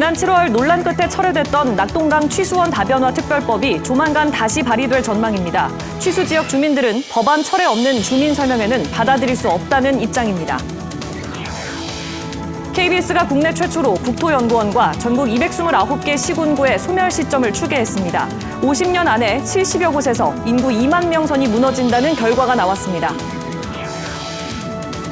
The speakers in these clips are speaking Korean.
지난 7월 논란 끝에 철회됐던 낙동강 취수원 다변화 특별법이 조만간 다시 발의될 전망입니다. 취수 지역 주민들은 법안 철회 없는 주민 설명회는 받아들일 수 없다는 입장입니다. KBS가 국내 최초로 국토연구원과 전국 229개 시군구의 소멸 시점을 추계했습니다. 50년 안에 70여 곳에서 인구 2만 명선이 무너진다는 결과가 나왔습니다.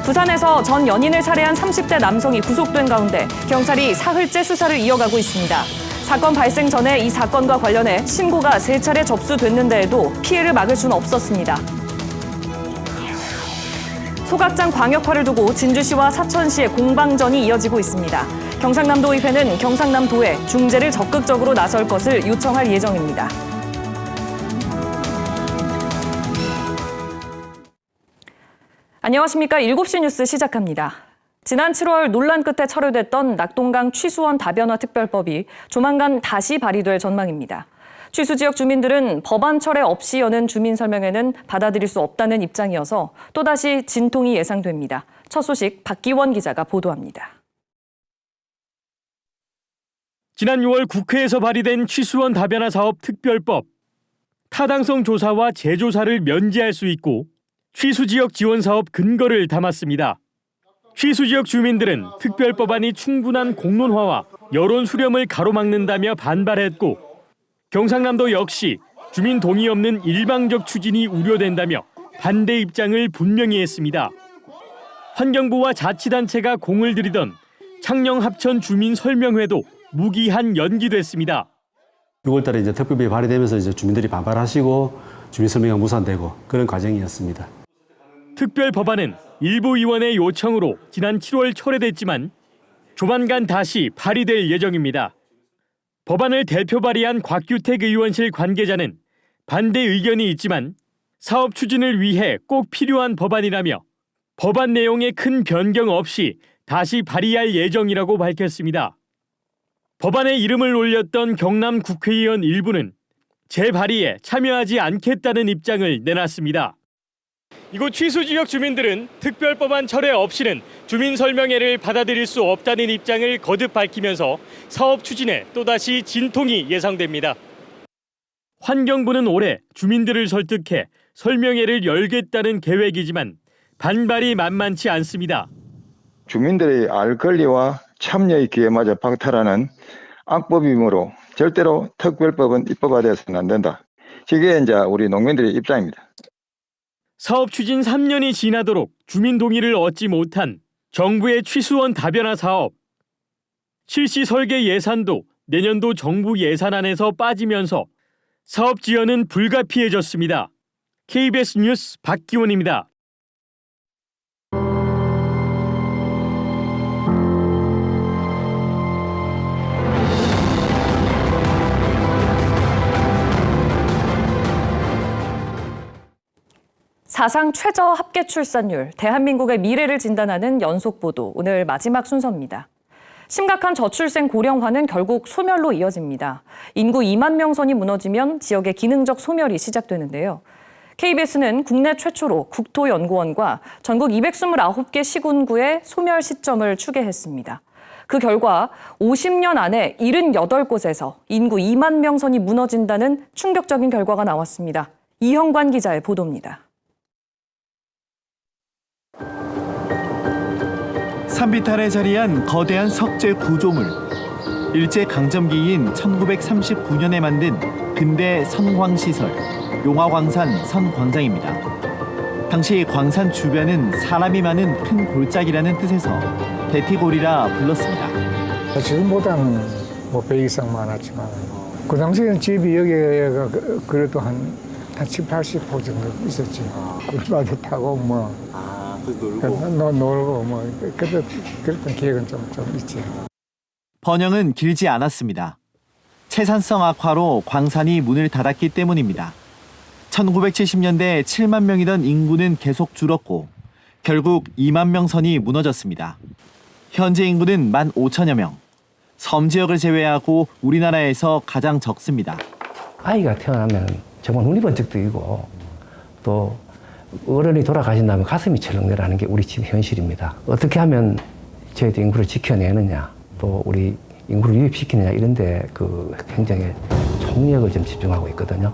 부산에서 전 연인을 살해한 30대 남성이 구속된 가운데 경찰이 사흘째 수사를 이어가고 있습니다. 사건 발생 전에 이 사건과 관련해 신고가 3차례 접수됐는데도 피해를 막을 수는 없었습니다. 소각장 광역화를 두고 진주시와 사천시의 공방전이 이어지고 있습니다. 경상남도의회는 경상남도에 중재를 적극적으로 나설 것을 요청할 예정입니다. 안녕하십니까. 7시 뉴스 시작합니다. 지난 7월 논란 끝에 철회됐던 낙동강 취수원 다변화 특별법이 조만간 다시 발의될 전망입니다. 취수 지역 주민들은 법안 철회 없이 여는 주민 설명회는 받아들일 수 없다는 입장이어서 또다시 진통이 예상됩니다. 첫 소식 박기원 기자가 보도합니다. 지난 6월 국회에서 발의된 취수원 다변화 사업 특별법. 타당성 조사와 재조사를 면제할 수 있고 취수지역 지원 사업 근거를 담았습니다. 취수지역 주민들은 특별법안이 충분한 공론화와 여론 수렴을 가로막는다며 반발했고 경상남도 역시 주민 동의 없는 일방적 추진이 우려된다며 반대 입장을 분명히 했습니다. 환경부와 자치단체가 공을 들이던 창녕 합천 주민 설명회도 무기한 연기됐습니다. 6월달에 이제 특별법이 발의되면서 이제 주민들이 반발하시고 주민 설명회가 무산되고 그런 과정이었습니다. 특별 법안은 일부 의원의 요청으로 지난 7월 철회됐지만 조만간 다시 발의될 예정입니다. 법안을 대표 발의한 곽규택 의원실 관계자는 반대 의견이 있지만 사업 추진을 위해 꼭 필요한 법안이라며 법안 내용에 큰 변경 없이 다시 발의할 예정이라고 밝혔습니다. 법안에 이름을 올렸던 경남 국회의원 일부는 재발의에 참여하지 않겠다는 입장을 내놨습니다. 이곳 취수지역 주민들은 특별법안 철회 없이는 주민설명회를 받아들일 수 없다는 입장을 거듭 밝히면서 사업 추진에 또다시 진통이 예상됩니다. 환경부는 올해 주민들을 설득해 설명회를 열겠다는 계획이지만 반발이 만만치 않습니다. 주민들의 알 권리와 참여의 기회마저 박탈하는 악법이므로 절대로 특별법은 입법화되어서는 안 된다. 이게 이제 우리 농민들의 입장입니다. 사업 추진 3년이 지나도록 주민 동의를 얻지 못한 정부의 취수원 다변화 사업. 실시 설계 예산도 내년도 정부 예산안에서 빠지면서 사업 지연은 불가피해졌습니다. KBS 뉴스 박기원입니다. 사상 최저 합계 출산율, 대한민국의 미래를 진단하는 연속 보도, 오늘 마지막 순서입니다. 심각한 저출생 고령화는 결국 소멸로 이어집니다. 인구 2만 명 선이 무너지면 지역의 기능적 소멸이 시작되는데요. KBS는 국내 최초로 국토연구원과 전국 229개 시군구의 소멸 시점을 추계했습니다. 그 결과 50년 안에 78곳에서 인구 2만 명 선이 무너진다는 충격적인 결과가 나왔습니다. 이형관 기자의 보도입니다. 산비탈에 자리한 거대한 석재 구조물. 일제강점기인 1939년에 만든 근대 선광시설, 용화광산 선광장입니다. 당시 광산 주변은 사람이 많은 큰 골짜기라는 뜻에서 대티골이라 불렀습니다. 지금보다는 뭐 100 이상 많았지만 그 당시에는 집이 여기가 그래도 한 7, 80호 정도 있었지. 굴바도 타고 뭐 놀고 뭐 그랬던 기억은 좀 있지. 번영은 길지 않았습니다. 채산성 악화로 광산이 문을 닫았기 때문입니다. 1970년대 7만 명이던 인구는 계속 줄었고 결국 2만 명 선이 무너졌습니다. 현재 인구는 15,000여 명. 섬 지역을 제외하고 우리나라에서 가장 적습니다. 아이가 태어나면 정말 눈이 번쩍 뜨이고 또 어른이 돌아가신다면 가슴이 철렁내라는 게 우리 집 현실입니다. 어떻게 하면 저희도 인구를 지켜내느냐, 또 우리 인구를 유입시키느냐 이런데 굉장히 총력을 좀 집중하고 있거든요.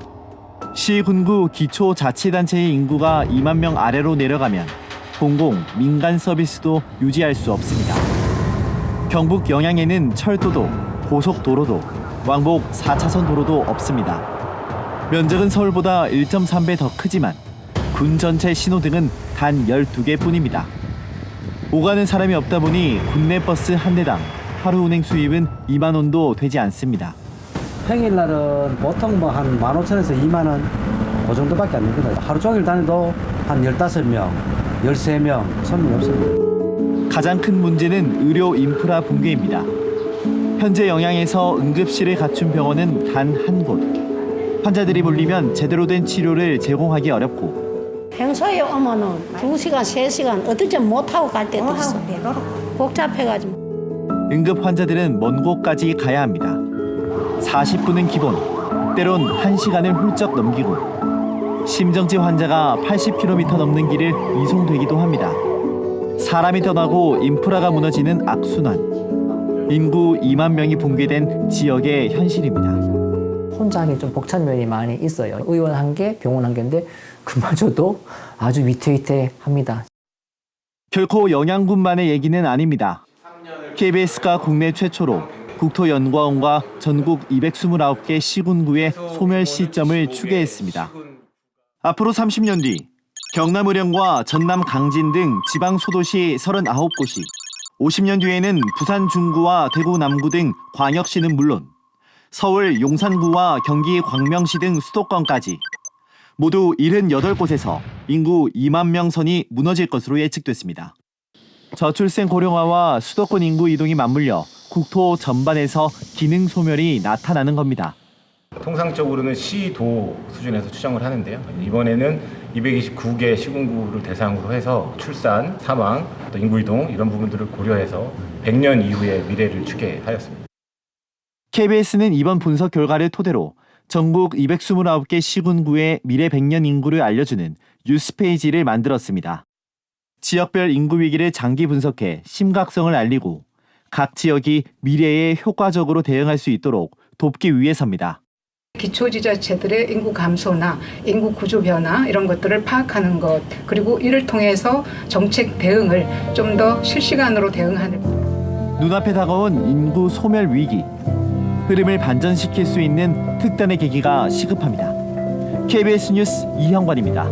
시, 군구, 기초자치단체의 인구가 2만 명 아래로 내려가면 공공, 민간 서비스도 유지할 수 없습니다. 경북 영양에는 철도도, 고속도로도, 왕복 4차선 도로도 없습니다. 면적은 서울보다 1.3배 더 크지만 군 전체 신호등은 단 12개뿐입니다. 오가는 사람이 없다 보니 국내 버스 한 대당 하루 운행 수입은 2만 원도 되지 않습니다. 평일날은 보통 뭐 한 15,000원에서 2만 원 그 정도밖에 안 됩니다. 하루 종일 다녀도 한 15명, 13명 손님이 없습니다. 가장 큰 문제는 의료 인프라 붕괴입니다. 현재 영양에서 응급실을 갖춘 병원은 단 한 곳. 환자들이 몰리면 제대로 된 치료를 제공하기 어렵고 평소에 오면은 2시간, 3시간 어떨 못하고 갈 때도 있어. 복잡해가지고. 응급 환자들은 먼 곳까지 가야 합니다. 40분은 기본, 때론 1시간을 훌쩍 넘기고 심정지 환자가 80km 넘는 길을 이송되기도 합니다. 사람이 떠나고 인프라가 무너지는 악순환. 인구 2만 명이 붕괴된 지역의 현실입니다. 혼자 하기 좀 벅찬 면이 많이 있어요. 의원 한 개, 병원 한 개인데 그마저도 아주 위태위태합니다. 결코 영양군만의 얘기는 아닙니다. KBS가 국내 최초로 국토연구원과 전국 229개 시군구의 소멸 시점을 추계했습니다. 앞으로 30년 뒤 경남 의령과 전남 강진 등 지방 소도시 39곳이, 50년 뒤에는 부산 중구와 대구 남구 등 광역시는 물론 서울 용산구와 경기 광명시 등 수도권까지 모두 78곳에서 인구 2만 명 선이 무너질 것으로 예측됐습니다. 저출생 고령화와 수도권 인구 이동이 맞물려 국토 전반에서 기능 소멸이 나타나는 겁니다. 통상적으로는 시도 수준에서 추정을 하는데요. 이번에는 229개 시군구를 대상으로 해서 출산, 사망, 또 인구 이동 이런 부분들을 고려해서 100년 이후의 미래를 추계하였습니다. KBS는 이번 분석 결과를 토대로 전국 229개 시군구의 미래 100년 인구를 알려주는 뉴스페이지를 만들었습니다. 지역별 인구 위기를 장기 분석해 심각성을 알리고 각 지역이 미래에 효과적으로 대응할 수 있도록 돕기 위해서입니다. 기초지자체들의 인구 감소나 인구 구조 변화 이런 것들을 파악하는 것, 그리고 이를 통해서 정책 대응을 좀 더 실시간으로 대응하는. 눈앞에 다가온 인구 소멸 위기. 흐름을 반전시킬 수 있는 특단의 계기가 시급합니다. KBS 뉴스 이형관입니다.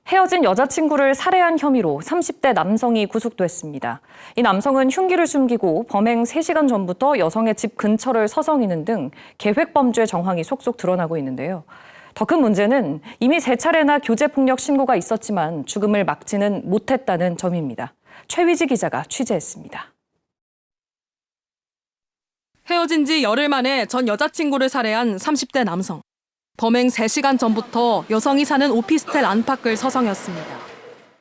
헤어진 여자친구를 살해한 혐의로 30대 남성이 구속됐습니다. 이 남성은 흉기를 숨기고 범행 3시간 전부터 여성의 집 근처를 서성이는 등 계획범죄 정황이 속속 드러나고 있는데요. 더 큰 문제는 이미 3차례나 교제폭력 신고가 있었지만 죽음을 막지는 못했다는 점입니다. 최위지 기자가 취재했습니다. 헤어진 지 열흘 만에 전 여자친구를 살해한 30대 남성. 범행 3시간 전부터 여성이 사는 오피스텔 안팎을 서성였습니다.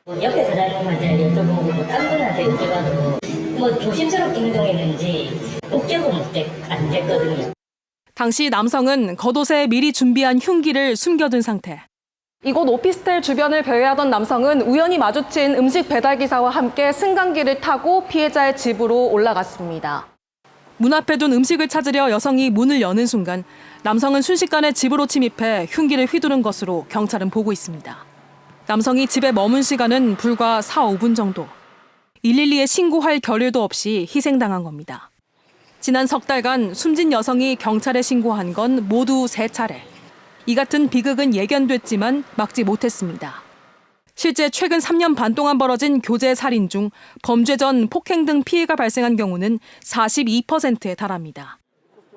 옆에 사장님한테 여쭤보고 딴 분한테 여쭤봐도 조심스럽게 행동했는지 목격은 안 됐거든요. 당시 남성은 겉옷에 미리 준비한 흉기를 숨겨둔 상태. 이곳 오피스텔 주변을 배회하던 남성은 우연히 마주친 음식 배달기사와 함께 승강기를 타고 피해자의 집으로 올라갔습니다. 문 앞에 둔 음식을 찾으려 여성이 문을 여는 순간 남성은 순식간에 집으로 침입해 흉기를 휘두른 것으로 경찰은 보고 있습니다. 남성이 집에 머문 시간은 불과 4, 5분 정도. 112에 신고할 겨를도 없이 희생당한 겁니다. 지난 석 달간 숨진 여성이 경찰에 신고한 건 모두 3차례. 이 같은 비극은 예견됐지만 막지 못했습니다. 실제 최근 3년 반 동안 벌어진 교제 살인 중 범죄 전 폭행 등 피해가 발생한 경우는 42%에 달합니다.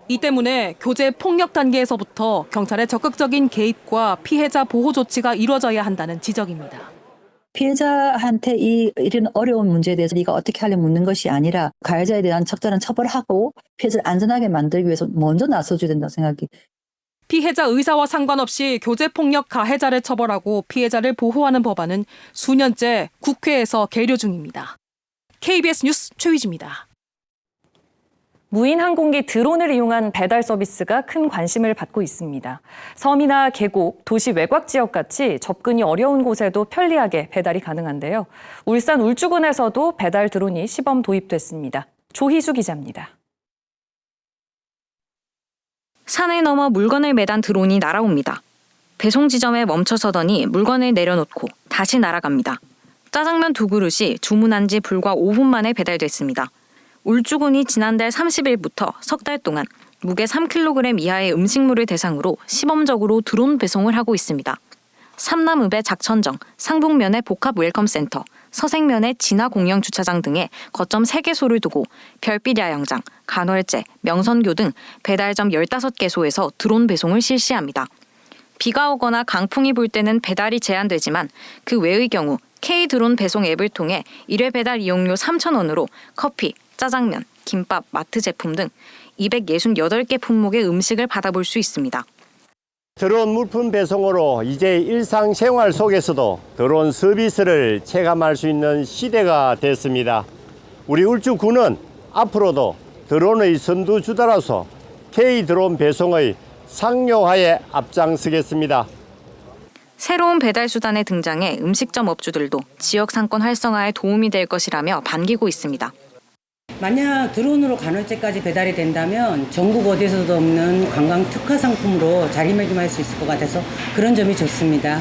이 때문에 교제 폭력 단계에서부터 경찰의 적극적인 개입과 피해자 보호 조치가 이루어져야 한다는 지적입니다. 피해자한테 이런 어려운 문제에 대해서 네가 어떻게 하려 묻는 것이 아니라 가해자에 대한 적절한 처벌하고 피해자를 안전하게 만들기 위해서 먼저 나서줘야 된다고 생각이. 피해자 의사와 상관없이 교제폭력 가해자를 처벌하고 피해자를 보호하는 법안은 수년째 국회에서 계류 중입니다. KBS 뉴스 최위지입니다. 무인 항공기 드론을 이용한 배달 서비스가 큰 관심을 받고 있습니다. 섬이나 계곡, 도시 외곽 지역같이 접근이 어려운 곳에도 편리하게 배달이 가능한데요. 울산 울주군에서도 배달 드론이 시범 도입됐습니다. 조희수 기자입니다. 산을 넘어 물건을 매단 드론이 날아옵니다. 배송 지점에 멈춰서더니 물건을 내려놓고 다시 날아갑니다. 짜장면 2그릇이 주문한 지 불과 5분 만에 배달됐습니다. 울주군이 지난달 30일부터 석 달 동안 무게 3kg 이하의 음식물을 대상으로 시범적으로 드론 배송을 하고 있습니다. 삼남읍의 작천정, 상북면의 복합 웰컴센터, 서생면의 진화공영주차장 등에 거점 3개소를 두고 별빛 야영장, 간월제, 명선교 등 배달점 15개소에서 드론 배송을 실시합니다. 비가 오거나 강풍이 불 때는 배달이 제한되지만 그 외의 경우 K드론 배송 앱을 통해 1회 배달 이용료 3,000원으로 커피, 짜장면, 김밥, 마트 제품 등 268개 품목의 음식을 받아볼 수 있습니다. 드론 물품 배송으로 이제 일상생활 속에서도 드론 서비스를 체감할 수 있는 시대가 됐습니다. 우리 울주군은 앞으로도 드론의 선두주자로서 K드론 배송의 상용화에 앞장서겠습니다. 새로운 배달 수단의 등장에 음식점 업주들도 지역 상권 활성화에 도움이 될 것이라며 반기고 있습니다. 만약 드론으로 간헐제까지 배달이 된다면 전국 어디서도 없는 관광 특화 상품으로 자리매김할 수 있을 것 같아서 그런 점이 좋습니다.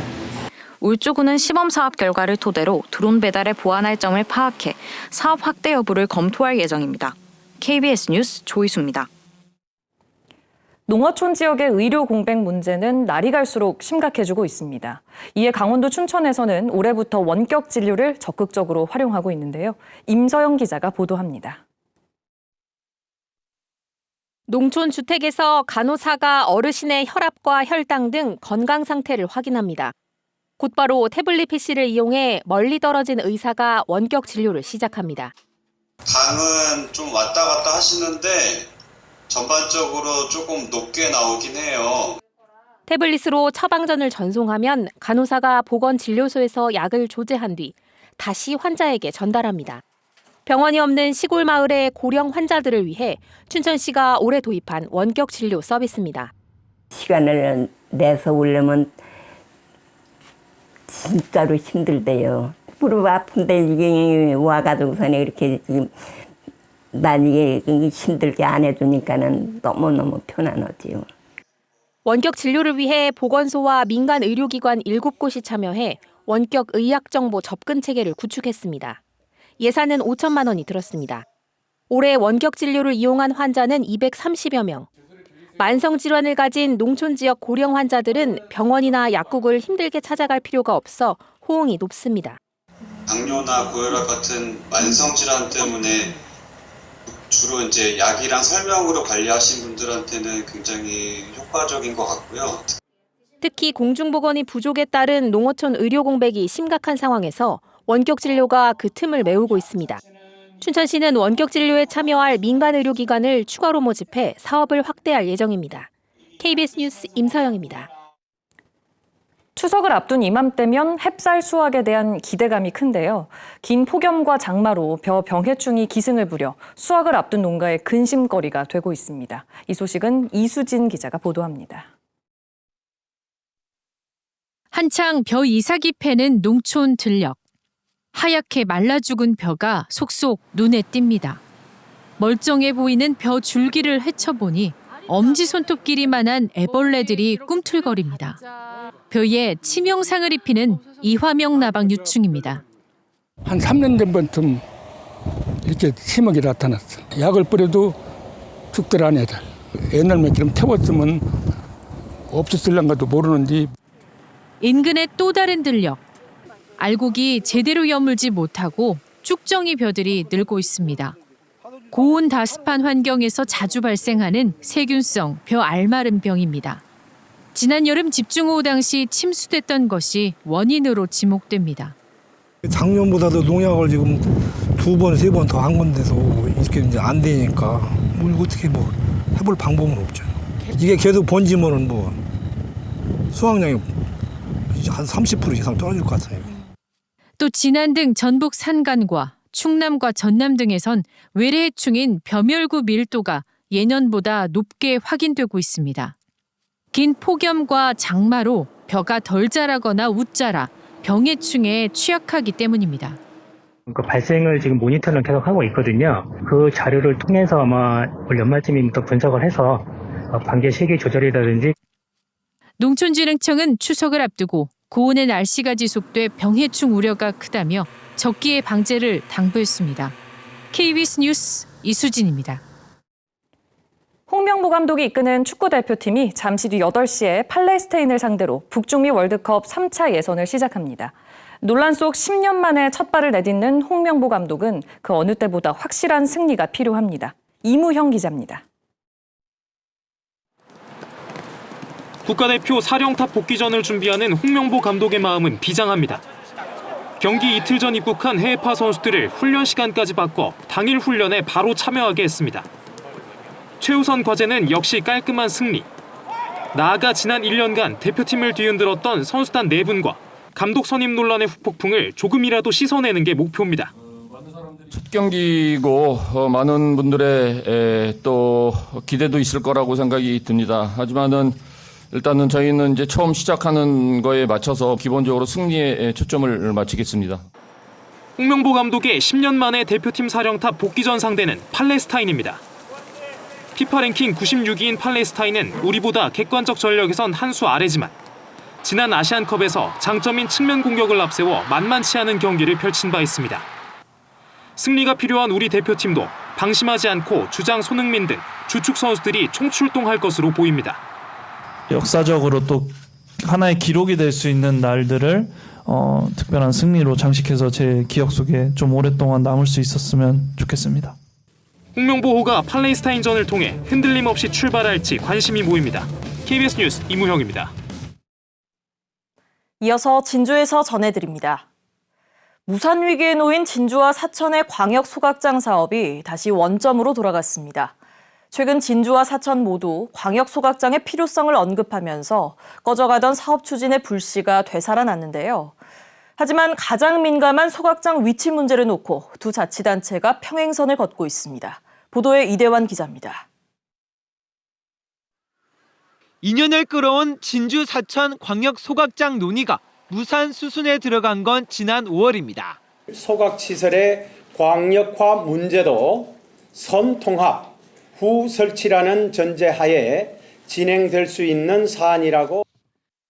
울주군은 시범 사업 결과를 토대로 드론 배달에 보완할 점을 파악해 사업 확대 여부를 검토할 예정입니다. KBS 뉴스 조희수입니다. 농어촌 지역의 의료 공백 문제는 날이 갈수록 심각해지고 있습니다. 이에 강원도 춘천에서는 올해부터 원격 진료를 적극적으로 활용하고 있는데요. 임서영 기자가 보도합니다. 농촌 주택에서 간호사가 어르신의 혈압과 혈당 등 건강 상태를 확인합니다. 곧바로 태블릿 PC를 이용해 멀리 떨어진 의사가 원격 진료를 시작합니다. 당은 좀 왔다 갔다 하시는데 전반적으로 조금 높게 나오긴 해요. 태블릿으로 처방전을 전송하면 간호사가 보건진료소에서 약을 조제한 뒤 다시 환자에게 전달합니다. 병원이 없는 시골 마을의 고령 환자들을 위해 춘천시가 올해 도입한 원격 진료 서비스입니다. 시간을 내서 오려면 진짜로 힘들대요. 무릎 아픈데 이게 와가지고서는 이렇게 지금 난 이게 힘들게 안 해주니까는 너무너무 편안하지요. 원격 진료를 위해 보건소와 민간 의료기관 7곳이 참여해 원격 의학정보 접근 체계를 구축했습니다. 예산은 5천만 원이 들었습니다. 올해 원격 진료를 이용한 환자는 230여 명. 만성 질환을 가진 농촌 지역 고령 환자들은 병원이나 약국을 힘들게 찾아갈 필요가 없어 호응이 높습니다. 당뇨나 고혈압 같은 만성 질환 때문에 주로 이제 약이랑 설명으로 관리하신 분들한테는 굉장히 효과적인 것 같고요. 특히 공중보건이 부족에 따른 농어촌 의료 공백이 심각한 상황에서 원격 진료가 그 틈을 메우고 있습니다. 춘천시는 원격 진료에 참여할 민간 의료기관을 추가로 모집해 사업을 확대할 예정입니다. KBS 뉴스 임서영입니다. 추석을 앞둔 이맘때면 햅쌀 수확에 대한 기대감이 큰데요. 긴 폭염과 장마로 벼 병해충이 기승을 부려 수확을 앞둔 농가의 근심거리가 되고 있습니다. 이 소식은 이수진 기자가 보도합니다. 한창 벼 이삭이 패는 농촌 들녘. 하얗게 말라 죽은 벼가 속속 눈에 띕니다. 멀쩡해 보이는 벼 줄기를 헤쳐보니 엄지손톱 길이만한 애벌레들이 꿈틀거립니다. 벼에 치명상을 입히는 이화명 나방 유충입니다. 한 3년 전부터 이렇게 심하게 나타났어. 약을 뿌려도 죽더라는 애들. 옛날처럼 태웠으면 없었을란가도 모르는지. 인근의 또 다른 들녘. 알곡이 제대로 여물지 못하고 쭉정이 벼들이 늘고 있습니다. 고온 다습한 환경에서 자주 발생하는 세균성 벼 알마름 병입니다. 지난 여름 집중호우 당시 침수됐던 것이 원인으로 지목됩니다. 작년보다도 농약을 지금 2번, 3번 더 한 건데도 이렇게 이제 안 되니까 어떻게 해볼 방법은 없죠. 이게 계속 번지면은 수확량이 한 30% 이상 떨어질 것 같아요. 또 진안 등 전북 산간과 충남과 전남 등에선 외래해충인 벼멸구 밀도가 예년보다 높게 확인되고 있습니다. 긴 폭염과 장마로 벼가 덜 자라거나 웃자라 병해충에 취약하기 때문입니다. 그 발생을 지금 모니터를 계속 하고 있거든요. 그 자료를 통해서 아마 올 연말쯤부터 분석을 해서 관계 시기 조절이라든지. 농촌진흥청은 추석을 앞두고 고온의 날씨가 지속돼 병해충 우려가 크다며 적기의 방제를 당부했습니다. KBS 뉴스 이수진입니다. 홍명보 감독이 이끄는 축구대표팀이 잠시 뒤 8시에 팔레스타인을 상대로 북중미 월드컵 3차 예선을 시작합니다. 논란 속 10년 만에 첫 발을 내딛는 홍명보 감독은 그 어느 때보다 확실한 승리가 필요합니다. 이무형 기자입니다. 국가대표 사령탑 복귀전을 준비하는 홍명보 감독의 마음은 비장합니다. 경기 이틀 전 입국한 해외파 선수들을 훈련 시간까지 바꿔 당일 훈련에 바로 참여하게 했습니다. 최우선 과제는 역시 깔끔한 승리. 나아가 지난 1년간 대표팀을 뒤흔들었던 선수단 4분과 감독 선임 논란의 후폭풍을 조금이라도 씻어내는 게 목표입니다. 첫 경기고 많은 분들의 또 기대도 있을 거라고 생각이 듭니다. 하지만은 일단은 저희는 이제 처음 시작하는 거에 맞춰서 기본적으로 승리에 초점을 맞추겠습니다. 홍명보 감독의 10년 만에 대표팀 사령탑 복귀전 상대는 팔레스타인입니다. 피파 랭킹 96위인 팔레스타인은 우리보다 객관적 전력에선 한 수 아래지만 지난 아시안컵에서 장점인 측면 공격을 앞세워 만만치 않은 경기를 펼친 바 있습니다. 승리가 필요한 우리 대표팀도 방심하지 않고 주장 손흥민 등 주축 선수들이 총출동할 것으로 보입니다. 역사적으로 또 하나의 기록이 될 수 있는 날들을 특별한 승리로 장식해서 제 기억 속에 좀 오랫동안 남을 수 있었으면 좋겠습니다. 홍명보호가 팔레스타인전을 통해 흔들림 없이 출발할지 관심이 모입니다. KBS 뉴스 이무형입니다. 이어서 진주에서 전해드립니다. 무산 위기에 놓인 진주와 사천의 광역 소각장 사업이 다시 원점으로 돌아갔습니다. 최근 진주와 사천 모두 광역 소각장의 필요성을 언급하면서 꺼져가던 사업 추진의 불씨가 되살아났는데요. 하지만 가장 민감한 소각장 위치 문제를 놓고 두 자치단체가 평행선을 걷고 있습니다. 보도에 이대환 기자입니다. 2년을 끌어온 진주 사천 광역 소각장 논의가 무산 수순에 들어간 건 지난 5월입니다. 소각시설의 광역화 문제도 선통합 후 설치라는 전제하에 진행될 수 있는 사안이라고.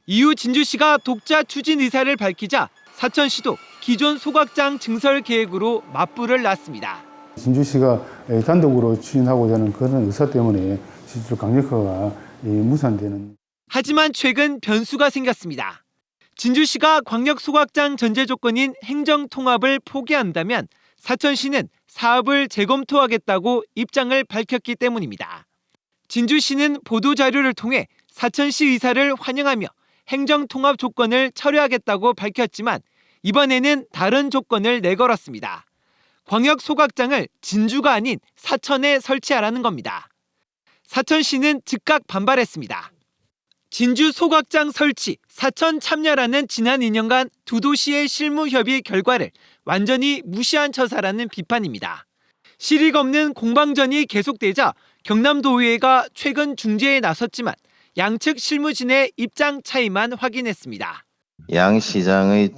이후 진주시가 독자 추진 의사를 밝히자 사천시도 기존 소각장 증설 계획으로 맞불을 놨습니다. 진주시가 단독으로 추진하고자 하는 그런 의사 때문에 실제로 강력화가 무산되는. 하지만 최근 변수가 생겼습니다. 진주시가 광역 소각장 전제 조건인 행정 통합을 포기한다면 사천시는 사업을 재검토하겠다고 입장을 밝혔기 때문입니다. 진주시는 보도자료를 통해 사천시 의사를 환영하며 행정 통합 조건을 철회하겠다고 밝혔지만 이번에는 다른 조건을 내걸었습니다. 광역 소각장을 진주가 아닌 사천에 설치하라는 겁니다. 사천시는 즉각 반발했습니다. 진주 소각장 설치, 사천 참여라는 지난 2년간 두 도시의 실무 협의 결과를 완전히 무시한 처사라는 비판입니다. 실익 없는 공방전이 계속되자 경남도의회가 최근 중재에 나섰지만 양측 실무진의 입장 차이만 확인했습니다. 양 시장의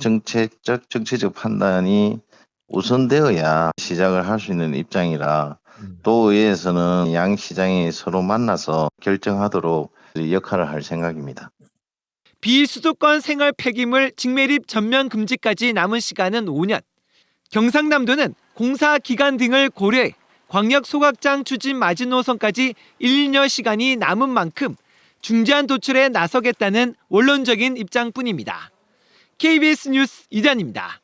정치적 판단이 우선되어야 시작을 할 수 있는 입장이라 도의회에서는 양 시장이 서로 만나서 결정하도록 역할을 할 생각입니다. 비수도권 생활 폐기물 직매립 전면 금지까지 남은 시간은 5년. 경상남도는 공사 기간 등을 고려해 광역 소각장 추진 마지노선까지 1, 2년 시간이 남은 만큼 중재안 도출에 나서겠다는 원론적인 입장뿐입니다. KBS 뉴스 이단입니다.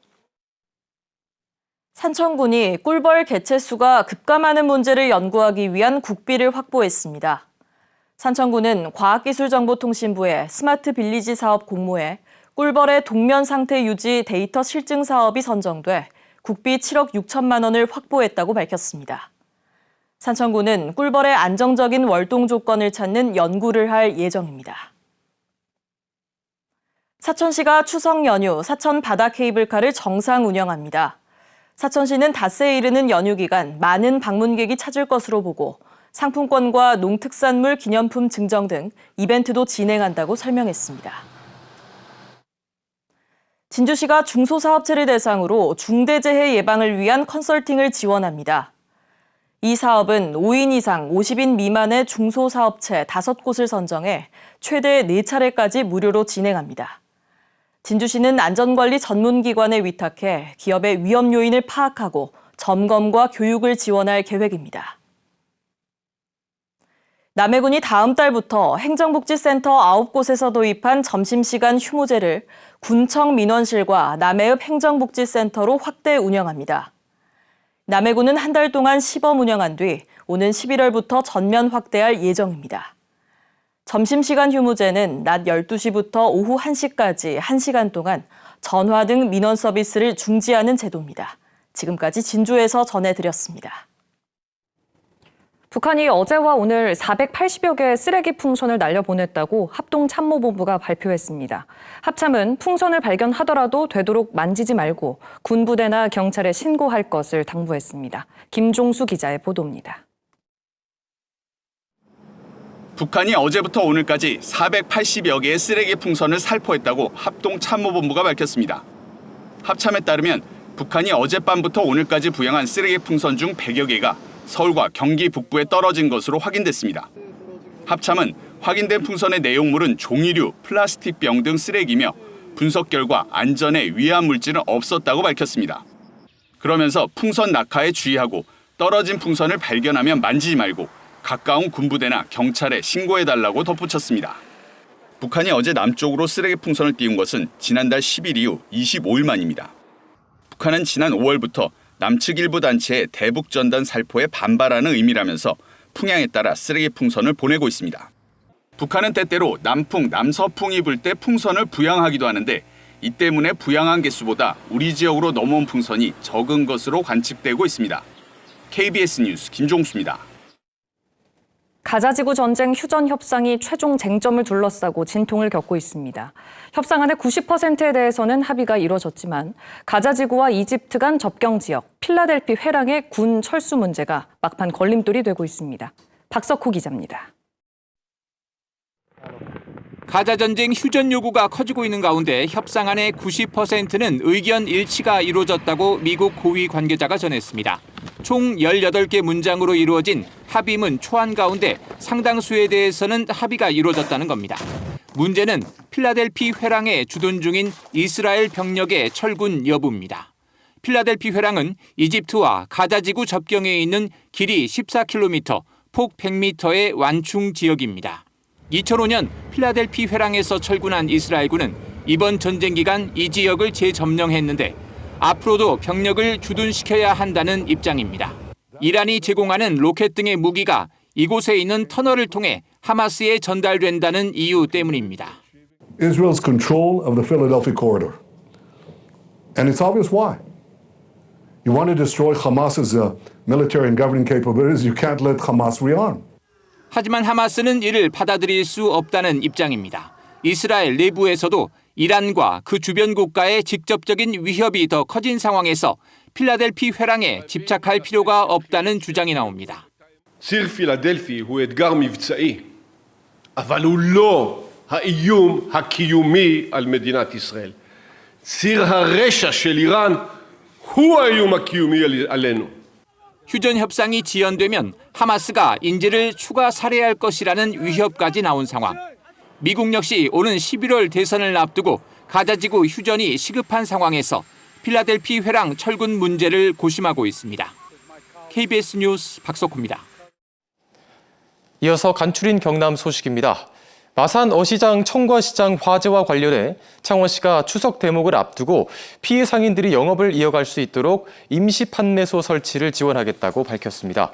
산천군이 꿀벌 개체수가 급감하는 문제를 연구하기 위한 국비를 확보했습니다. 산천군은 과학기술정보통신부의 스마트 빌리지 사업 공모에 꿀벌의 동면 상태 유지 데이터 실증 사업이 선정돼 국비 7억 6천만 원을 확보했다고 밝혔습니다. 산천군은 꿀벌의 안정적인 월동 조건을 찾는 연구를 할 예정입니다. 사천시가 추석 연휴 사천 바다 케이블카를 정상 운영합니다. 사천시는 닷새에 이르는 연휴 기간 많은 방문객이 찾을 것으로 보고 상품권과 농특산물 기념품 증정 등 이벤트도 진행한다고 설명했습니다. 진주시가 중소사업체를 대상으로 중대재해 예방을 위한 컨설팅을 지원합니다. 이 사업은 5인 이상 50인 미만의 중소사업체 5곳을 선정해 최대 4차례까지 무료로 진행합니다. 진주시는 안전관리 전문기관에 위탁해 기업의 위험 요인을 파악하고 점검과 교육을 지원할 계획입니다. 남해군이 다음 달부터 행정복지센터 9곳에서 도입한 점심시간 휴무제를 군청 민원실과 남해읍 행정복지센터로 확대 운영합니다. 남해군은 한 달 동안 시범 운영한 뒤 오는 11월부터 전면 확대할 예정입니다. 점심시간 휴무제는 낮 12시부터 오후 1시까지 1시간 동안 전화 등 민원 서비스를 중지하는 제도입니다. 지금까지 진주에서 전해드렸습니다. 북한이 어제와 오늘 480여 개의 쓰레기 풍선을 날려보냈다고 합동참모본부가 발표했습니다. 합참은 풍선을 발견하더라도 되도록 만지지 말고 군부대나 경찰에 신고할 것을 당부했습니다. 김종수 기자의 보도입니다. 북한이 어제부터 오늘까지 480여 개의 쓰레기 풍선을 살포했다고 합동참모본부가 밝혔습니다. 합참에 따르면 북한이 어젯밤부터 오늘까지 부양한 쓰레기 풍선 중 100여 개가 서울과 경기 북부에 떨어진 것으로 확인됐습니다. 합참은 확인된 풍선의 내용물은 종이류, 플라스틱병 등 쓰레기며 분석 결과 안전에 위험 물질은 없었다고 밝혔습니다. 그러면서 풍선 낙하에 주의하고 떨어진 풍선을 발견하면 만지지 말고 가까운 군부대나 경찰에 신고해달라고 덧붙였습니다. 북한이 어제 남쪽으로 쓰레기 풍선을 띄운 것은 지난달 10일 이후 25일 만입니다. 북한은 지난 5월부터 남측 일부 단체의 대북전단 살포에 반발하는 의미라면서 풍향에 따라 쓰레기 풍선을 보내고 있습니다. 북한은 때때로 남풍, 남서풍이 불 때 풍선을 부양하기도 하는데 이 때문에 부양한 개수보다 우리 지역으로 넘어온 풍선이 적은 것으로 관측되고 있습니다. KBS 뉴스 김종수입니다. 가자지구 전쟁 휴전 협상이 최종 쟁점을 둘러싸고 진통을 겪고 있습니다. 협상안의 90%에 대해서는 합의가 이루어졌지만 가자지구와 이집트 간 접경 지역 필라델피 회랑의 군 철수 문제가 막판 걸림돌이 되고 있습니다. 박석호 기자입니다. 가자 전쟁 휴전 요구가 커지고 있는 가운데 협상안의 90%는 의견 일치가 이루어졌다고 미국 고위 관계자가 전했습니다. 총 18개 문장으로 이루어진 합의문 초안 가운데 상당수에 대해서는 합의가 이루어졌다는 겁니다. 문제는 필라델피 회랑에 주둔 중인 이스라엘 병력의 철군 여부입니다. 필라델피 회랑은 이집트와 가자지구 접경에 있는 길이 14km, 폭 100m의 완충 지역입니다. 2005년 필라델피 회랑에서 철군한 이스라엘군은 이번 전쟁 기간 이 지역을 재점령했는데 앞으로도 병력을 주둔시켜야 한다는 입장입니다. 이란이 제공하는 로켓 등의 무기가 이곳에 있는 터널을 통해 하마스에 전달된다는 이유 때문입니다. Israel's control of the Philadelphia corridor. And it's obvious why. You want to destroy Hamas's military and governing capabilities, you can't let Hamas rearm. 하지만 하마스는 이를 받아들일 수 없다는 입장입니다. 이스라엘 내부에서도 이란과 그 주변 국가의 직접적인 위협이 더 커진 상황에서 필라델피 회랑에 집착할 필요가 없다는 주장이 나옵니다. ציר פילדלפי הוא אתגר מבצעי, אבל הוא לא האיום הקיומי על מדינת ישראל. ציר הרשע של איראן הוא האיום הקיומי עלינו. 휴전 협상이 지연되면 하마스가 인질을 추가 살해할 것이라는 위협까지 나온 상황. 미국 역시 오는 11월 대선을 앞두고 가자지구 휴전이 시급한 상황에서 필라델피 회랑 철군 문제를 고심하고 있습니다. KBS 뉴스 박석호입니다. 이어서 간추린 경남 소식입니다. 마산 어시장 청과시장 화재와 관련해 창원시가 추석 대목을 앞두고 피해 상인들이 영업을 이어갈 수 있도록 임시 판매소 설치를 지원하겠다고 밝혔습니다.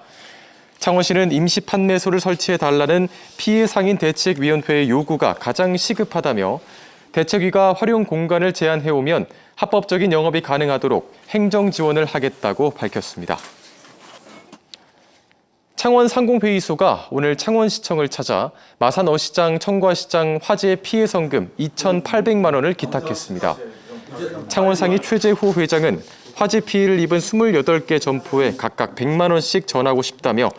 창원시는 임시 판매소를 설치해달라는 피해 상인 대책위원회의 요구가 가장 시급하다며 대책위가 활용 공간을 제한해오면 합법적인 영업이 가능하도록 행정 지원을 하겠다고 밝혔습니다. 창원 상공회의소가 오늘 창원시청을 찾아 마산 어시장 청과시장 화재 피해 성금 2,800만 원을 기탁했습니다. 창원상이 최재호 회장은 화재 피해를 입은 28개 점포에 각각 100만 원씩 전하고 싶다며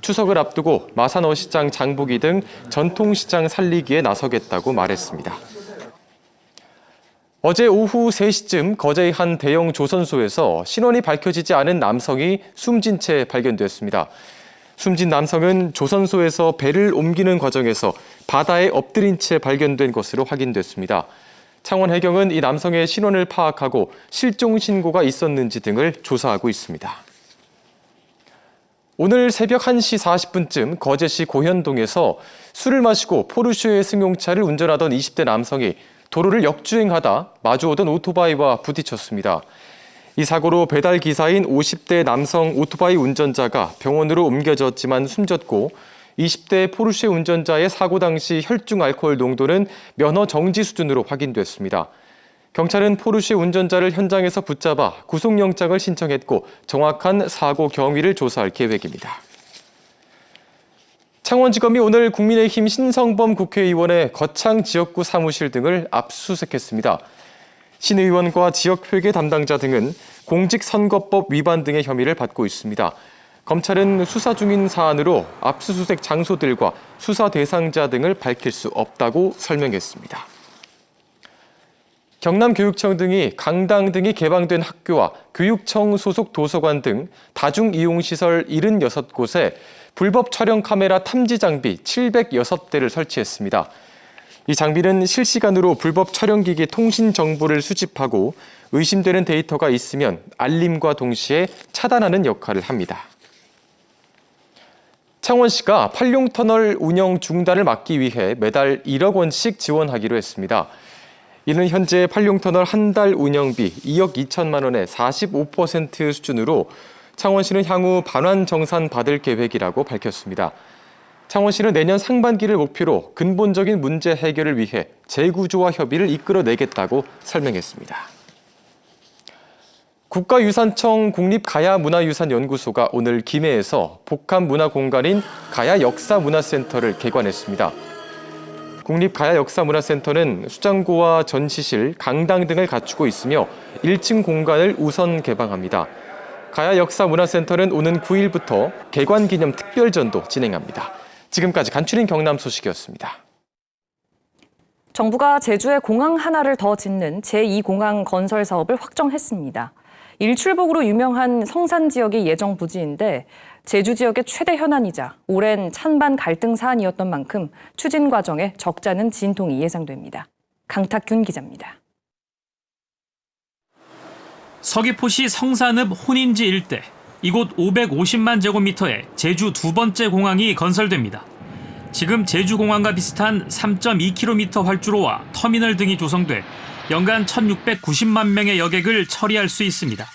추석을 앞두고 마산 어시장 장보기 등 전통시장 살리기에 나서겠다고 말했습니다. 어제 오후 3시쯤 거제의 한 대형 조선소에서 신원이 밝혀지지 않은 남성이 숨진 채 발견됐습니다. 숨진 남성은 조선소에서 배를 옮기는 과정에서 바다에 엎드린 채 발견된 것으로 확인됐습니다. 창원 해경은 이 남성의 신원을 파악하고 실종 신고가 있었는지 등을 조사하고 있습니다. 오늘 새벽 1시 40분쯤 거제시 고현동에서 술을 마시고 포르쉐의 승용차를 운전하던 20대 남성이 도로를 역주행하다 마주오던 오토바이와 부딪혔습니다. 이 사고로 배달 기사인 50대 남성 오토바이 운전자가 병원으로 옮겨졌지만 숨졌고 20대 포르쉐 운전자의 사고 당시 혈중 알코올 농도는 면허 정지 수준으로 확인됐습니다. 경찰은 포르쉐 운전자를 현장에서 붙잡아 구속영장을 신청했고 정확한 사고 경위를 조사할 계획입니다. 창원지검이 오늘 국민의힘 신성범 국회의원의 거창 지역구 사무실 등을 압수수색했습니다. 신 의원과 지역회계 담당자 등은 공직선거법 위반 등의 혐의를 받고 있습니다. 검찰은 수사 중인 사안으로 압수수색 장소들과 수사 대상자 등을 밝힐 수 없다고 설명했습니다. 경남교육청 등이 강당 등이 개방된 학교와 교육청 소속 도서관 등 다중이용시설 76곳에 불법 촬영 카메라 탐지 장비 706대를 설치했습니다. 이 장비는 실시간으로 불법 촬영기기 통신 정보를 수집하고 의심되는 데이터가 있으면 알림과 동시에 차단하는 역할을 합니다. 창원시가 팔룡터널 운영 중단을 막기 위해 매달 1억 원씩 지원하기로 했습니다. 이는 현재 팔룡터널 한 달 운영비 2억 2천만 원의 45% 수준으로 창원시는 향후 반환 정산 받을 계획이라고 밝혔습니다. 창원시는 내년 상반기를 목표로 근본적인 문제 해결을 위해 재구조와 협의를 이끌어내겠다고 설명했습니다. 국가유산청 국립가야문화유산연구소가 오늘 김해에서 복합문화공간인 가야역사문화센터를 개관했습니다. 국립가야역사문화센터는 수장고와 전시실, 강당 등을 갖추고 있으며 1층 공간을 우선 개방합니다. 가야역사문화센터는 오는 9일부터 개관 기념 특별전도 진행합니다. 지금까지 간추린 경남 소식이었습니다. 정부가 제주에 공항 하나를 더 짓는 제2공항 건설 사업을 확정했습니다. 일출복으로 유명한 성산 지역이 예정 부지인데 제주 지역의 최대 현안이자 오랜 찬반 갈등 사안이었던 만큼 추진 과정에 적잖은 진통이 예상됩니다. 강탁균 기자입니다. 서귀포시 성산읍 혼인지 일대, 이곳 550만 제곱미터의 제주 두 번째 공항이 건설됩니다. 지금 제주공항과 비슷한 3.2km 활주로와 터미널 등이 조성돼 연간 1,690만 명의 여객을 처리할 수 있습니다.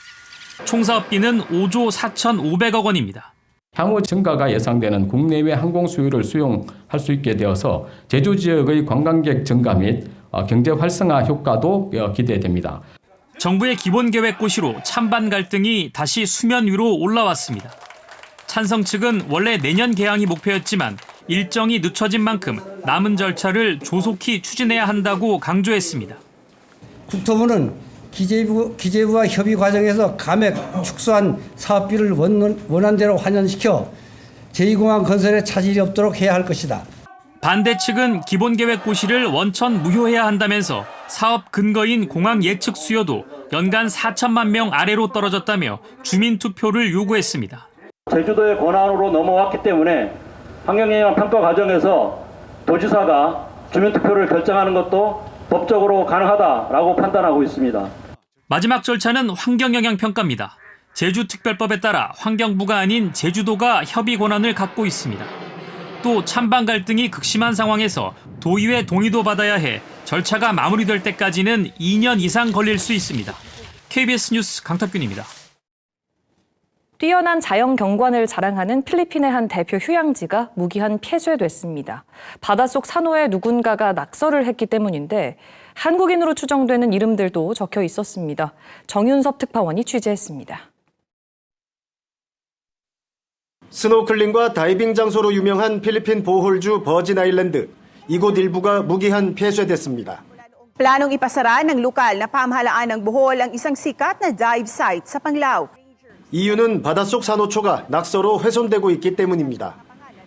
총 사업비는 5조 4,500억 원입니다. 향후 증가가 예상되는 국내외 항공 수요를 수용할 수 있게 되어서 제주 지역의 관광객 증가 및 경제 활성화 효과도 기대됩니다. 정부의 기본계획 고시로 찬반 갈등이 다시 수면 위로 올라왔습니다. 찬성 측은 원래 내년 개항이 목표였지만 일정이 늦춰진 만큼 남은 절차를 조속히 추진해야 한다고 강조했습니다. 국토부는 기재부와 협의 과정에서 감액 축소한 사업비를 원안대로 환원시켜 제2공항 건설에 차질이 없도록 해야 할 것이다. 반대 측은 기본계획 고시를 원천 무효해야 한다면서 사업 근거인 공항 예측 수요도 연간 4천만 명 아래로 떨어졌다며 주민투표를 요구했습니다. 제주도의 권한으로 넘어왔기 때문에 환경영향 평가 과정에서 도지사가 주민투표를 결정하는 것도 법적으로 가능하다라고 판단하고 있습니다. 마지막 절차는 환경영향평가입니다. 제주특별법에 따라 환경부가 아닌 제주도가 협의 권한을 갖고 있습니다. 또 찬반 갈등이 극심한 상황에서 도의회 동의도 받아야 해 절차가 마무리될 때까지는 2년 이상 걸릴 수 있습니다. KBS 뉴스 강탁균입니다. 뛰어난 자연 경관을 자랑하는 필리핀의 한 대표 휴양지가 무기한 폐쇄됐습니다. 바닷속 산호에 누군가가 낙서를 했기 때문인데 한국인으로 추정되는 이름들도 적혀 있었습니다. 정윤섭 특파원이 취재했습니다. 스노클링과 다이빙 장소로 유명한 필리핀 보홀주 버진 아일랜드. 이곳 일부가 무기한 폐쇄됐습니다. Planong ipasara ng lokal na pamahalaan ng Bohol ang isang sikat na dive site sa Panglao. 이유는 바닷속 산호초가 낙서로 훼손되고 있기 때문입니다.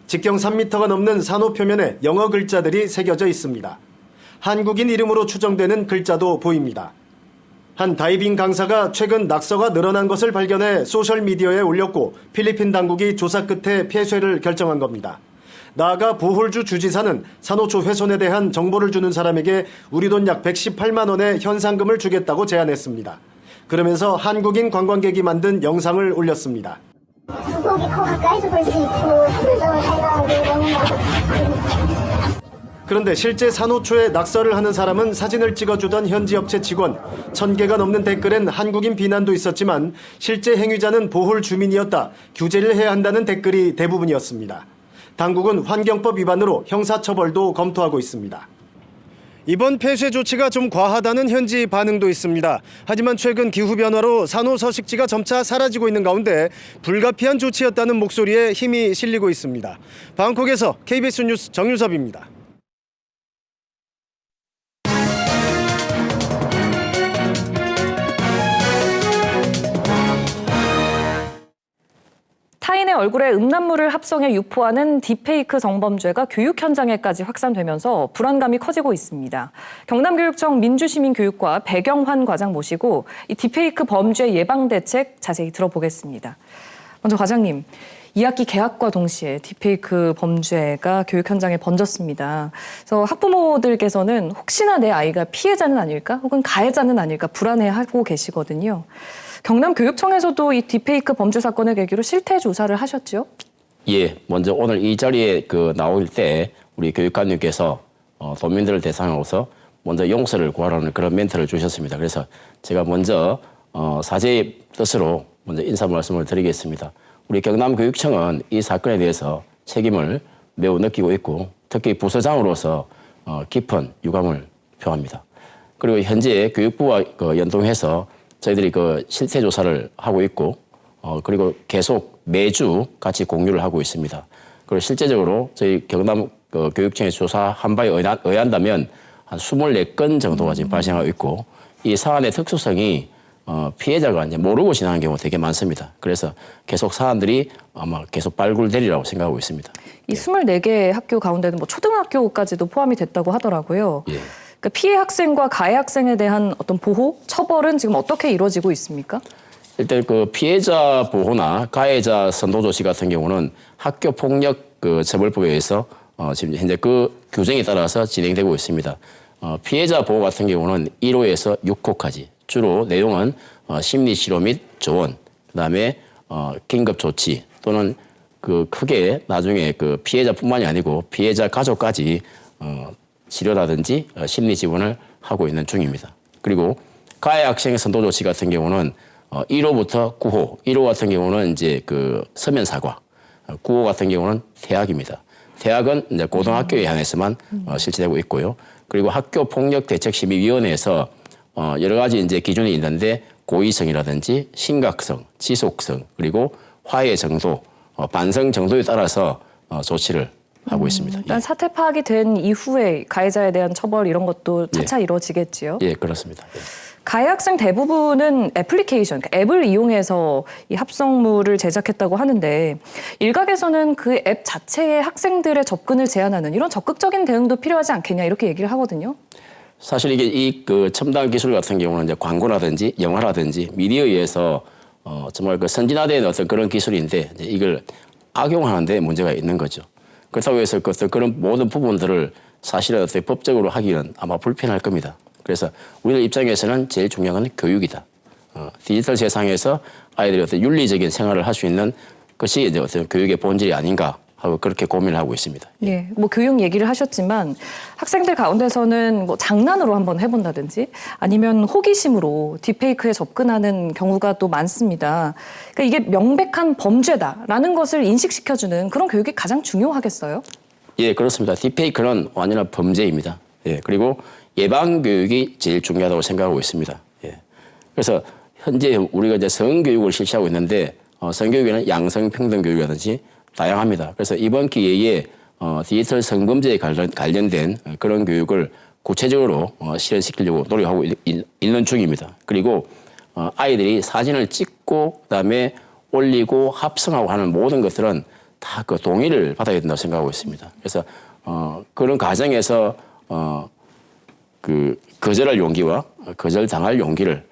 직경 3m가 넘는 산호 표면에 영어 글자들이 새겨져 있습니다. 한국인 이름으로 추정되는 글자도 보입니다. 한 다이빙 강사가 최근 낙서가 늘어난 것을 발견해 소셜미디어에 올렸고 필리핀 당국이 조사 끝에 폐쇄를 결정한 겁니다. 나아가 보홀주 주지사는 산호초 훼손에 대한 정보를 주는 사람에게 우리 돈 약 118만 원의 현상금을 주겠다고 제안했습니다. 그러면서 한국인 관광객이 만든 영상을 올렸습니다. 물고기 코 가까이서 볼 수 있고 물정을 사용하는데 너무나 그런데 실제 산호초에 낙서를 하는 사람은 사진을 찍어주던 현지 업체 직원, 1000개가 넘는 댓글엔 한국인 비난도 있었지만 실제 행위자는 보홀 주민이었다, 규제를 해야 한다는 댓글이 대부분이었습니다. 당국은 환경법 위반으로 형사처벌도 검토하고 있습니다. 이번 폐쇄 조치가 좀 과하다는 현지 반응도 있습니다. 하지만 최근 기후변화로 산호 서식지가 점차 사라지고 있는 가운데 불가피한 조치였다는 목소리에 힘이 실리고 있습니다. 방콕에서 KBS 뉴스 정유섭입니다. 타인의 얼굴에 음란물을 합성해 유포하는 딥페이크 성범죄가 교육 현장에까지 확산되면서 불안감이 커지고 있습니다. 경남교육청 민주시민교육과 배경환 과장 모시고 이 딥페이크 범죄 예방 대책 자세히 들어보겠습니다. 먼저 과장님, 2학기 개학과 동시에 딥페이크 범죄가 교육 현장에 번졌습니다. 그래서 학부모들께서는 혹시나 내 아이가 피해자는 아닐까 혹은 가해자는 아닐까 불안해하고 계시거든요. 경남교육청에서도 이 딥페이크 범죄 사건을 계기로 실태 조사를 하셨죠? 예, 먼저 오늘 이 자리에 나올 때 우리 교육감님께서 도민들을 대상으로서 먼저 용서를 구하라는 그런 멘트를 주셨습니다. 그래서 제가 먼저 사죄의 뜻으로 먼저 인사 말씀을 드리겠습니다. 우리 경남교육청은 이 사건에 대해서 책임을 매우 느끼고 있고 특히 부서장으로서 깊은 유감을 표합니다. 그리고 현재 교육부와 연동해서 저희들이 실태 조사를 하고 있고 그리고 계속 매주 같이 공유를 하고 있습니다. 그리고 실제적으로 저희 경남 교육청의 조사한 바에 의한다면 한 24건 정도가 지금 발생하고 있고 이 사안의 특수성이 피해자가 이제 모르고 지나는 경우가 되게 많습니다. 그래서 계속 사안들이 아마 계속 발굴되리라고 생각하고 있습니다. 이 24개 학교 가운데는 뭐 초등학교까지도 포함이 됐다고 하더라고요. 예. 그러니까 피해 학생과 가해 학생에 대한 어떤 보호, 처벌은 지금 어떻게 이루어지고 있습니까? 일단 피해자 보호나 가해자 선도 조치 같은 경우는 학교 폭력 처벌법에 의해서 지금 현재 규정에 따라서 진행되고 있습니다. 피해자 보호 같은 경우는 1호에서 6호까지 주로 내용은 심리 치료 및 조언, 그다음에 긴급 조치 또는 크게 나중에 피해자뿐만이 아니고 피해자 가족까지 치료라든지 심리 지원을 하고 있는 중입니다. 그리고 가해 학생 선도 조치 같은 경우는 1호부터 9호, 1호 같은 경우는 이제 서면 사과, 9호 같은 경우는 퇴학입니다. 퇴학은 이제 고등학교에 한해서만 실시되고 있고요. 그리고 학교 폭력 대책 심의위원회에서 여러 가지 이제 기준이 있는데 고의성이라든지 심각성, 지속성, 그리고 화해 정도, 반성 정도에 따라서 조치를 하고 있습니다. 일단 사태 파악이 된 이후에 가해자에 대한 처벌 이런 것도 차차 이루어지겠지요? 예, 그렇습니다. 예. 가해 학생 대부분은 애플리케이션, 그러니까 앱을 이용해서 이 합성물을 제작했다고 하는데 일각에서는 그 앱 자체에 학생들의 접근을 제한하는 이런 적극적인 대응도 필요하지 않겠냐 이렇게 얘기를 하거든요. 사실 이게 첨단 기술 같은 경우는 이제 광고라든지 영화라든지 미디어에 의해서 정말 선진화된 어떤 그런 기술인데 이제 이걸 악용하는데 문제가 있는 거죠. 그렇다고 해서 그런 모든 부분들을 사실은 어떻게 법적으로 하기는 아마 불편할 겁니다. 그래서 우리들 입장에서는 제일 중요한 건 교육이다. 디지털 세상에서 아이들이 어떤 윤리적인 생활을 할 수 있는 것이 이제 어떤 교육의 본질이 아닌가 하고 그렇게 고민을 하고 있습니다. 예, 뭐 교육 얘기를 하셨지만 학생들 가운데서는 뭐 장난으로 한번 해본다든지 아니면 호기심으로 딥페이크에 접근하는 경우가 또 많습니다. 그러니까 이게 명백한 범죄다라는 것을 인식시켜주는 그런 교육이 가장 중요하겠어요? 예, 그렇습니다. 딥페이크는 완전한 범죄입니다. 예, 그리고 예방 교육이 제일 중요하다고 생각하고 있습니다. 예, 그래서 현재 우리가 이제 성교육을 실시하고 있는데 성교육에는 양성평등 교육이라든지 다양합니다. 그래서 이번 기회에 디지털 성범죄에 관련된 그런 교육을 구체적으로 실현시키려고 노력하고 있는 중입니다. 그리고 아이들이 사진을 찍고 그다음에 올리고 합성하고 하는 모든 것들은 다 동의를 받아야 된다고 생각하고 있습니다. 그래서 그런 과정에서 그 거절할 용기와 거절당할 용기를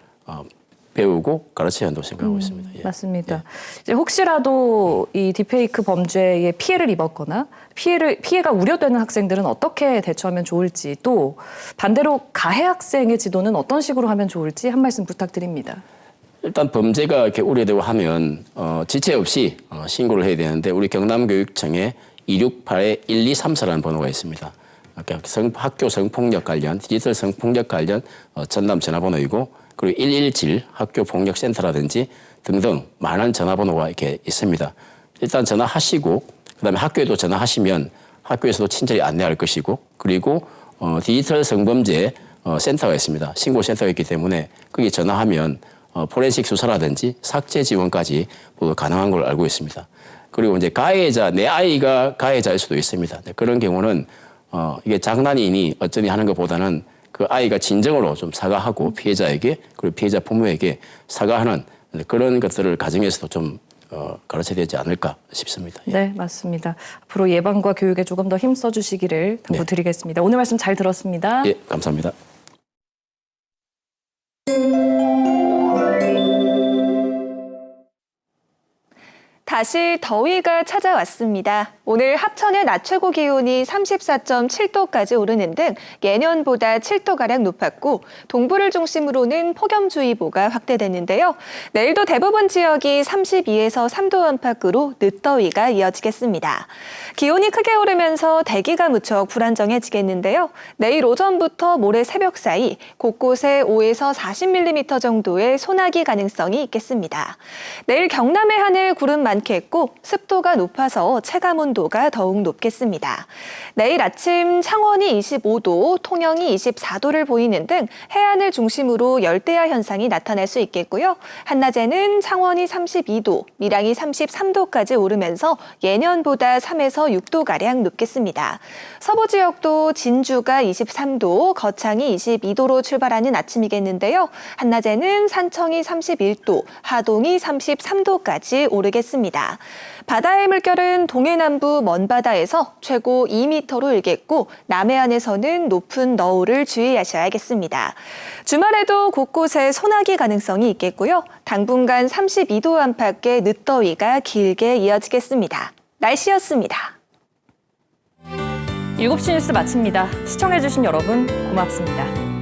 배우고 가르쳐야 한다고 생각하고 있습니다. 예. 맞습니다. 이제 혹시라도 이 딥페이크 범죄에 피해를 입었거나 피해가 우려되는 학생들은 어떻게 대처하면 좋을지, 또 반대로 가해 학생의 지도는 어떤 식으로 하면 좋을지 한 말씀 부탁드립니다. 일단 범죄가 이렇게 우려되고 하면 지체 없이 신고를 해야 되는데, 우리 경남교육청에 268-1234라는 번호가 있습니다. 학교 성폭력 관련, 디지털 성폭력 관련 전담 전화번호이고, 그리고 117 학교폭력센터라든지 등등 많은 전화번호가 이렇게 있습니다. 일단 전화하시고, 그다음에 학교에도 전화하시면 학교에서도 친절히 안내할 것이고, 그리고 디지털 성범죄 센터가 있습니다. 신고센터가 있기 때문에 거기 전화하면 포렌식 수사라든지 삭제 지원까지 모두 가능한 걸 알고 있습니다. 그리고 이제 가해자, 내 아이가 가해자일 수도 있습니다. 그런 경우는 이게 장난이니 어쩌니 하는 것보다는 그 아이가 진정으로 좀 사과하고 피해자에게, 그리고 피해자 부모에게 사과하는 그런 것들을 가정에서도 좀 가르쳐야 되지 않을까 싶습니다. 네, 맞습니다. 앞으로 예방과 교육에 조금 더 힘써 주시기를 당부드리겠습니다. 오늘 말씀 잘 들었습니다. 예, 감사합니다. 다시 더위가 찾아왔습니다. 오늘 합천의 낮 최고 기온이 34.7도까지 오르는 등 예년보다 7도가량 높았고, 동부를 중심으로는 폭염주의보가 확대됐는데요. 내일도 대부분 지역이 32에서 3도 안팎으로 늦더위가 이어지겠습니다. 기온이 크게 오르면서 대기가 무척 불안정해지겠는데요. 내일 오전부터 모레 새벽 사이 곳곳에 5에서 40mm 정도의 소나기 가능성이 있겠습니다. 내일 경남의 하늘 구름 많겠고 습도가 높아서 체감 온도가 더욱 높겠습니다. 내일 아침 창원이 25도, 통영이 24도를 보이는 등 해안을 중심으로 열대야 현상이 나타날 수 있겠고요. 한낮에는 창원이 32도, 밀양이 33도까지 오르면서 예년보다 3에서 6도가량 높겠습니다. 서부 지역도 진주가 23도, 거창이 22도로 출발하는 아침이겠는데요. 한낮에는 산청이 31도, 하동이 33도까지 오르겠습니다. 바다의 물결은 동해남부 먼바다에서 최고 2m로 일겠고, 남해안에서는 높은 너울을 주의하셔야겠습니다. 주말에도 곳곳에 소나기 가능성이 있겠고요. 당분간 32도 안팎의 늦더위가 길게 이어지겠습니다. 날씨였습니다. 7시 뉴스 마칩니다. 시청해주신 여러분 고맙습니다.